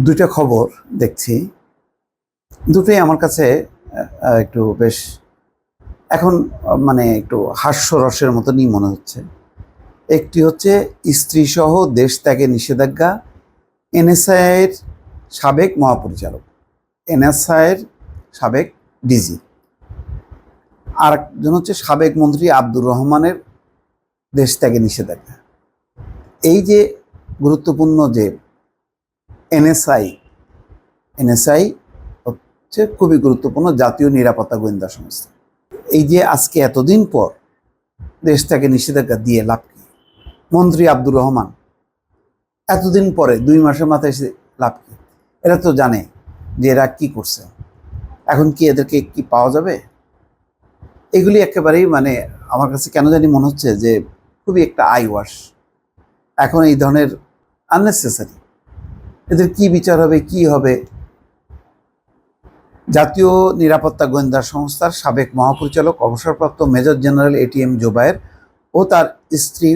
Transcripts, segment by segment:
দুইটা খবর দেখছি, দুটোই আমার কাছে একটু বেশ এখন মানে একটু হাস্যরসের মতনই মনে হচ্ছে। একটি হচ্ছে স্ত্রীসহ দেশ ত্যাগে নিষেধাজ্ঞা, এনএসআইয়ের সাবেক মহাপরিচালক, এনএসআইয়ের সাবেক ডিজি। আর একজন হচ্ছে সাবেক মন্ত্রী আব্দুর রহমানের দেশ ত্যাগে নিষেধাজ্ঞা। এই যে গুরুত্বপূর্ণ যে এনএসআই হচ্ছে খুবই গুরুত্বপূর্ণ জাতীয় নিরাপত্তা গোয়েন্দা সংস্থা। এই যে আজকে এতদিন পর দেশ থেকে নিষেধাজ্ঞা দিয়ে লাভ কি? মন্ত্রী আব্দুর রহমান এতদিন পরে 2 মাসের মাথায় এসে লাভ কি? এরা তো জানে যে এরা কি করছে। এখন কি এদেরকে কি পাওয়া যাবে? এগুলি একেবারেই মানে আমার কাছে কেন জানি মনে হচ্ছে যে খুবই একটা আই ওয়াশ। এখন এই ধরনের আননেসেসারি এদের কি বিচার হবে, কি হবে? জাতীয় নিরাপত্তা গোয়েন্দা সংস্থার সাবেক মহাপরিচালক অবসরপ্রাপ্ত মেজর জেনারেল এটিএম জোবায়ের ও তার স্ত্রী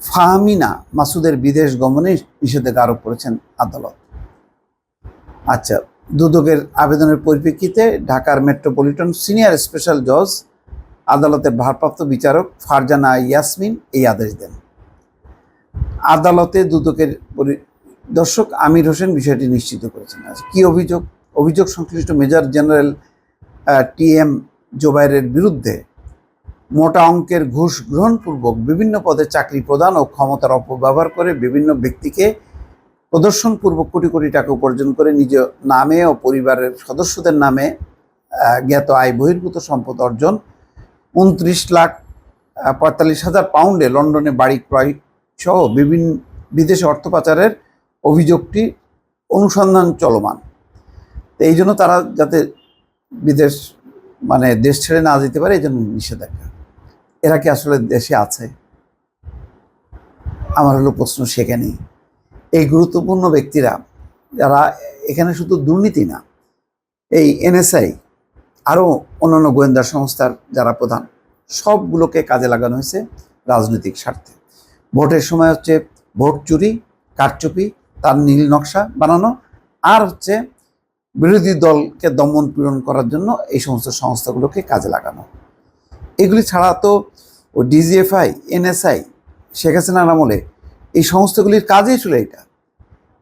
ফাহমিনা মাসুদের বিদেশ গমনে নিষেধাজ্ঞা আরোপ করেছেন আদালত। আচ্ছা, দুদকের আবেদনের পরিপ্রেক্ষিতে ঢাকার মেট্রোপলিটন সিনিয়র স্পেশাল জজ আদালতের ভারপ্রাপ্ত বিচারক ফারজানা ইয়াসমিন এই আদেশ দেন। আদালতে দুদকের পরিদর্শক আমির হোসেন বিষয়টি নিশ্চিত করেছেন। কি অভিযোগ সংশ্লিষ্ট মেজর জেনারেল টিএম জোবায়েরের বিরুদ্ধে মোটা অঙ্কের ঘুষ গ্রহণপূর্বক বিভিন্ন পদে চাকরি প্রদান ও ক্ষমতার অপব্যবহার করে বিভিন্ন ব্যক্তিকে প্রদর্শনপূর্বক কোটি কোটি টাকা উপার্জন করে নিজ নামে ও পরিবারের সদস্যদের নামে জ্ঞাত আয় বহির্ভূত সম্পদ অর্জন, 29,45,000 পাউন্ডে লন্ডনে বাড়ি ক্রয় সহ বিভিন্ন বিদেশে অর্থ পাচারের অভিযোগটি অনুসন্ধান চলমান। এই জন্য তারা যাতে বিদেশ মানে দেশ ছেড়ে না যেতে পারে, এই জন্য নিষেধাজ্ঞা। এরা কি আসলে দেশে আছে? আমার হলো প্রশ্ন সেখানেই। এই গুরুত্বপূর্ণ ব্যক্তিরা যারা এখানে শুধু দুর্নীতি না, এই এনএসআই আরও অন্যান্য গোয়েন্দা সংস্থার যারা প্রধান, সবগুলোকে কাজে লাগানো হয়েছে রাজনৈতিক স্বার্থে। ভোটের সময় হচ্ছে ভোট চুরি, কারচুপি, তার নীল নকশা বানানো, আর হচ্ছে বিরোধী দলকে দমন পীড়ন করার জন্য এই সমস্ত সংস্থাগুলোকে কাজে লাগানো। এগুলি ছাড়া তো ও ডিজিএফআই, এনএসআই, শেখ হাসিনার আমলে এই সংস্থাগুলির কাজই ছিল এটা।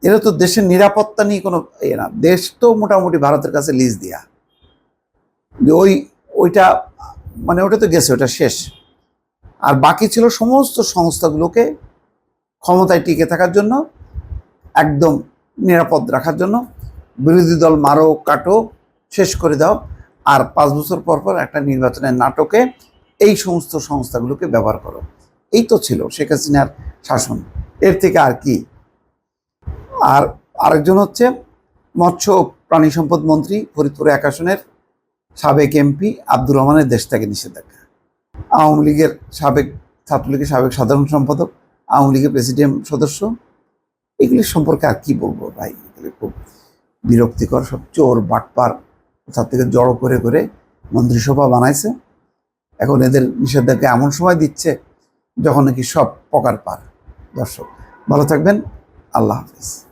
এরা তো দেশের নিরাপত্তা নিয়ে কোনো না, দেশ তো মোটামুটি ভারতের কাছে লিজ দেয়া, যে ওইটা মানে ওটা তো গেছে, ওটা শেষ। আর বাকি ছিল সমস্ত সংস্থাগুলোকে ক্ষমতায় টিকে থাকার জন্য, একদম নিরাপদ রাখার জন্য। বিরোধী দল মারো, কাটো, শেষ করে দাও, আর 5 বছর পর পর একটা নির্বাচনের নাটকে এই সমস্ত সংস্থাগুলোকে ব্যবহার করো। এই তো ছিল শেখ হাসিনার শাসন, এর থেকে আর কি। আর আরেকজন হচ্ছে মৎস্য ও প্রাণী সম্পদ মন্ত্রী, ফরিদপুর 1 আসনের সাবেক এমপি আব্দুর রহমানের দেশ থেকে নিষেধাজ্ঞা। আওয়ামী লীগের সাবেক, ছাত্রলীগের সাবেক সাধারণ সম্পাদক, আওয়ামী লীগের প্রেসিডেন্ট সদস্য, এগুলির সম্পর্কে আর কি বলবো ভাই? এগুলি খুব বিরক্তিকর। সব চোর বাটপার কোথা থেকে জড়ো করে করে মন্ত্রিসভা বানাইছে। এখন এদের নিষেধাজ্ঞা এমন সময় দিচ্ছে যখন নাকি সব পকার পার। দর্শক ভালো থাকবেন, আল্লাহ হাফিজ।